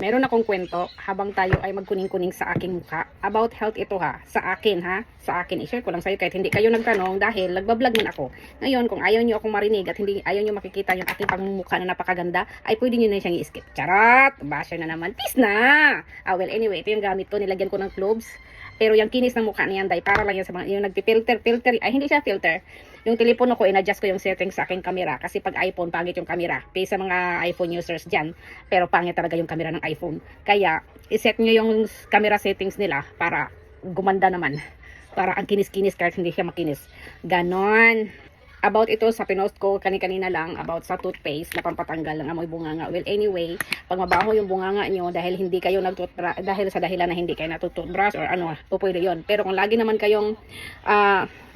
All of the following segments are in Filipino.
Meron akong kwento habang tayo ay magkuning-kuning sa aking mukha. About health ito ha. Sa akin ha. Sa akin. I-share ko lang sa'yo kahit hindi kayo nagtanong dahil nagbablog man ako. Ngayon, kung ayaw nyo akong marinig at hindi ayaw nyo makikita yung aking pangmumukha na napakaganda, ay pwede nyo na siyang i-skip. Charot! Basher na naman. Peace na! Well, anyway, ito yung gamit ko. Nilagyan ko ng cloves. Pero yung kinis ng mukha niyan, dahil para lang yan sa mga, yung filter, ay hindi siya filter. Yung telepono ko, in-adjust ko yung settings sa aking camera. Kasi pag iPhone, pangit yung camera. Pay sa mga iPhone users dyan. Pero pangit talaga yung camera ng iPhone. Kaya, iset nyo yung camera settings nila para gumanda naman. Para ang kinis-kinis kahit hindi siya makinis. Ganon. About ito sa pinost ko kanina lang about sa toothpaste na pampatanggal ng amoy bunganga. Well, anyway, pag mabaho yung bunganga nyo dahil hindi kayo dahil sa dahilan na hindi kayo natutoothbrush or ano, pwede yun. Pero kung lagi naman kayong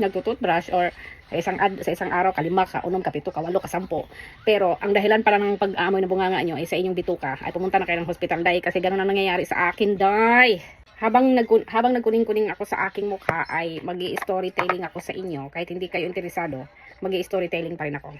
nagtutoothbrush or sa isang araw kalima ka, unom ka, pito ka, walo ka, sampo. Pero ang dahilan pala ng pag-aamoy ng bunganga nyo ay sa inyong bituka ay pumunta na kayo ng hospital, day, kasi ganun ang nangyayari sa akin, day. Habang nagkuning-kuning ako sa aking mukha ay magi-storytelling ako sa inyo. Kahit hindi kayo interesado, magi-storytelling pa rin ako.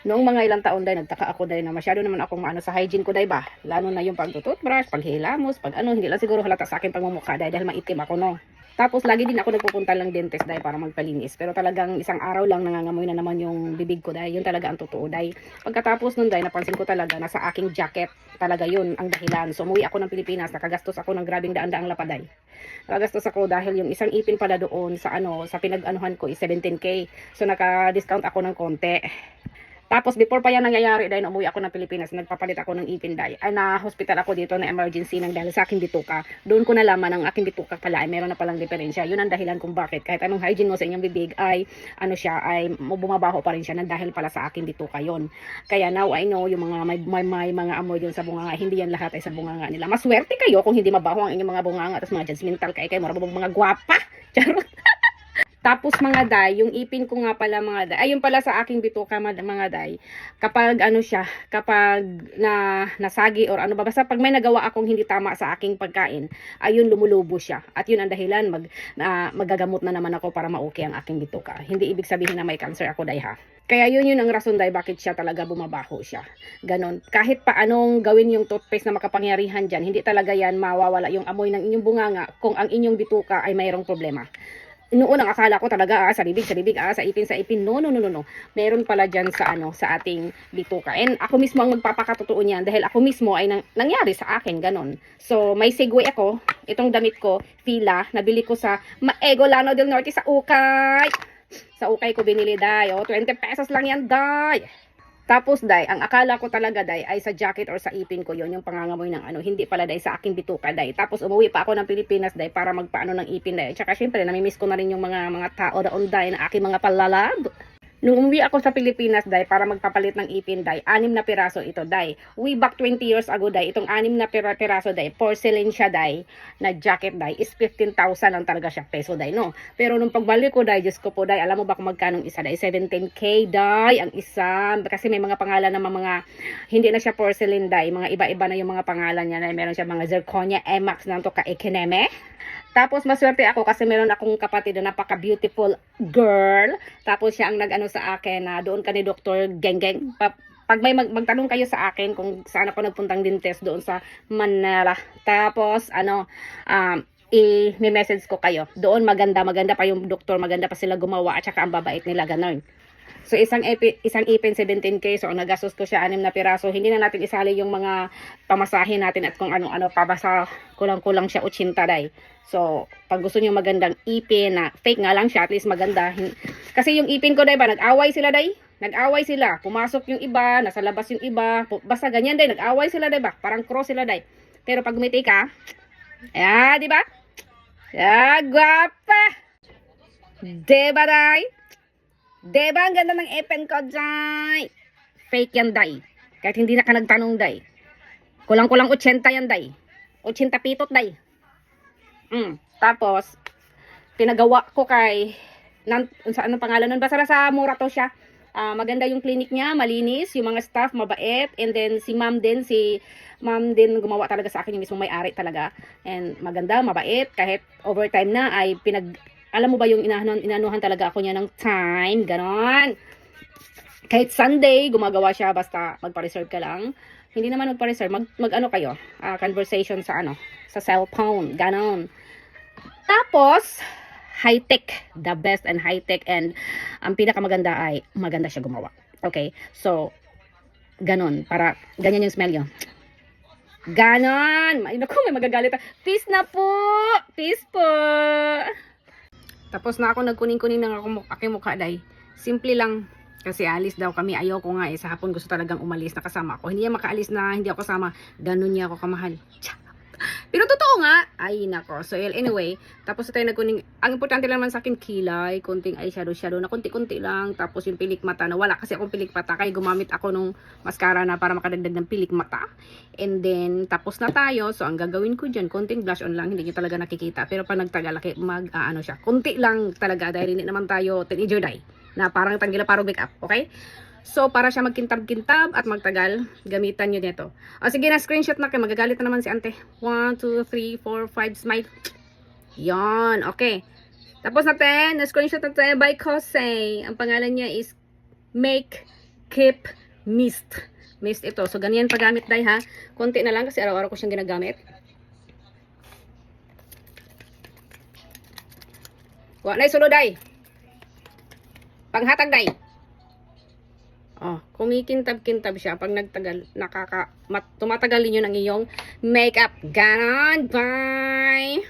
Noong mga ilang taon dahil nagtaka ako dahil na masyado naman akong maano sa hygiene ko dahil ba. Lalo na yung pagtututbrush, paghilamos, pag ano, hindi lang siguro halata sa akin pagmumukha dahil maitim ako, no. Tapos lagi din ako nagpupunta lang dentist dahil para magpalinis. Pero talagang isang araw lang nangangamoy na naman yung bibig ko dahil yun talaga ang totoo. Dahil pagkatapos nun dahil napansin ko talaga na sa aking jacket talaga yun ang dahilan. So umuwi ako ng Pilipinas, nakagastos ako ng grabing daan-daang lapaday. Nakagastos ako dahil yung isang ipin pala doon sa sa pinag-anuhan ko is 17K. So naka-discount ako ng konti. Tapos before pa yan nangyayari dahil umuwi ako ng Pilipinas, nagpapalit ako ng ipin dahil na hospital ako dito na emergency nang dahil sa aking bituka. Doon ko nalaman ang aking bituka pala ay meron na palang diferensya. Yun ang dahilan kung bakit kahit anong hygiene mo sa inyong bibig ay ay bumabaho pa rin siya nang dahil pala sa aking bituka yon. Kaya now I know yung mga may mga amoy doon sa bunganga, hindi yan lahat ay sa bunganga nila. Maswerte kayo kung hindi mabaho ang inyong mga bunganga at mga judgmental kayo marabang mga gwapa. Charot. Tapos mga day, yung ipin ko nga pala mga day, ayun pala sa aking bituka mga day, kapag kapag nasagi or ano ba, basta pag may nagawa akong hindi tama sa aking pagkain, ayun lumulubo siya. At yun ang dahilan, magagamot na naman ako para ma-okay ang aking bituka. Hindi ibig sabihin na may cancer ako day ha. Kaya yun ang rason day bakit siya talaga bumabaho siya. Ganon. Kahit pa anong gawin yung toothpaste na makapangyarihan dyan, hindi talaga yan mawawala yung amoy ng inyong bunganga kung ang inyong bituka ay mayroong problema. Noon ang akala ko talaga sa bibig, sa ipin. No. Meron pala diyan sa ating bituka. And ako mismo ang magpapakatotoo niyan dahil ako mismo ay nangyari sa akin ganon. So may segue ako, itong damit ko, Fila, nabili ko sa Maego Lano del Norte sa Ukay. Sa Ukay ko binili day, 20 pesos lang yan day. Tapos day, ang akala ko talaga day ay sa jacket or sa ipin ko yon yung pangangamoy ng hindi pala day sa aking bituka day. Tapos umuwi pa ako ng Pilipinas day para magpaano ng ipin day. Tsaka syempre namimiss ko na rin yung mga tao doon day na aking mga palalab. Nung umuwi ako sa Pilipinas day para magpapalit ng ipin day, 6 na piraso ito day. Way back 20 years ago day, itong 6 na piraso day, porcelain siya day, na jacket day, is 15,000 lang talaga siya peso day, no? Pero nung pagbalik ko day, Diyos ko po day, alam mo ba kung magkano isa day? 17K day, ang isa. Kasi may mga pangalan ng mga, hindi na siya porcelain day, mga iba-iba na yung mga pangalan niya, meron siya mga zirconia, emax na to ka ekineme. Tapos maswerte ako kasi meron akong kapatid na napaka-beautiful girl. Tapos siya ang nag-ano sa akin na doon ka ni Dr. Geng. Pag may magtanong kayo sa akin kung saan ako nagpuntang dentist doon sa Manila. Tapos i-message ko kayo. Doon maganda pa yung doktor, maganda pa sila gumawa at saka ang babait nila ganun. So isang ipin 17K, so ang nagastos ko siya 6 na piraso. Hindi na natin isali yung mga pamasahin natin at kung ano-ano pa, basta kulang-kulang siya 80 day. So pag gusto niyo magandang ipin na fake nga lang siya, at least maganda. Kasi yung ipin ko day ba, nag-away sila day. Nag-away sila, pumasok yung iba, nasa labas yung iba, basta ganyan day, nag-away sila day ba, parang cross sila day. Pero pag umiti ka, di ba? Guwapa! Diba day? Diba ang ganda ng ipin ko, day? Fake yan, day. Kahit hindi na ka nagtanong, day. Kulang-kulang 80 yan, day. 80 pitot, day. Tapos, pinagawa ko kay, sa anong pangalan nun? Basta sa mura to siya. Maganda yung clinic niya, malinis, yung mga staff, mabait. And then, si ma'am din gumawa talaga sa akin, yung mismong may-ari talaga. And maganda, mabait. Kahit overtime na, ay alam mo ba yung inanuhan talaga ako niya ng time, ganon. Kahit Sunday, gumagawa siya, basta magpa-reserve ka lang. Hindi naman magpa-reserve. Mag ano kayo, conversation sa ano, sa cellphone, ganon. Tapos, high-tech, the best and high-tech, and ang pinakamaganda ay maganda siya gumawa. Okay? So, ganon, para ganyan yung smell nyo. Ganon! Ay, naku, may magagalit. Peace na po! Peace po! Tapos na ako nagkuning-kuning ng aking mukha, day. Simple lang. Kasi alis daw kami. Ayaw ko nga eh. Sa hapon gusto talagang umalis na kasama ako. Hindi niya makaalis na hindi ako kasama. Ganun niya ako kamahal. Pero totoo nga. Ay, nako. So, anyway. Tapos tayo nagkuning. Ang importante lang naman sa akin, kilay. Kunting eyeshadow na kunti-kunti lang. Tapos yung pilik mata na wala. Kasi akong pilik mata. Kaya gumamit ako nung mascara na para makadagdag ng pilik mata. And then, tapos na tayo. So, ang gagawin ko dyan, kunting blush on lang. Hindi nyo talaga nakikita. Pero pa nagtagal, ano siya. Kunti lang talaga. Dahil hindi naman tayo teenager day. Na parang tanggila parang make up. Okay? So, para siya magkintab-kintab at magtagal, gamitan nyo nito. O, sige na, screenshot na kayo. Magagalit na naman si ante. 1, 2, 3, 4, 5, smile. Yan, okay. Tapos natin, na-screenshot natin by Kosei. Ang pangalan niya is Make Keep Mist. Mist ito. So, ganyan paggamit, day, ha. Konti na lang kasi araw-araw ko siyang ginagamit. Wa na isulo, day. Panghatag, day. Oh, kumikintab-kintab siya pag nagtagal, tumatagal niyo ng iyong makeup. Ganon, bye!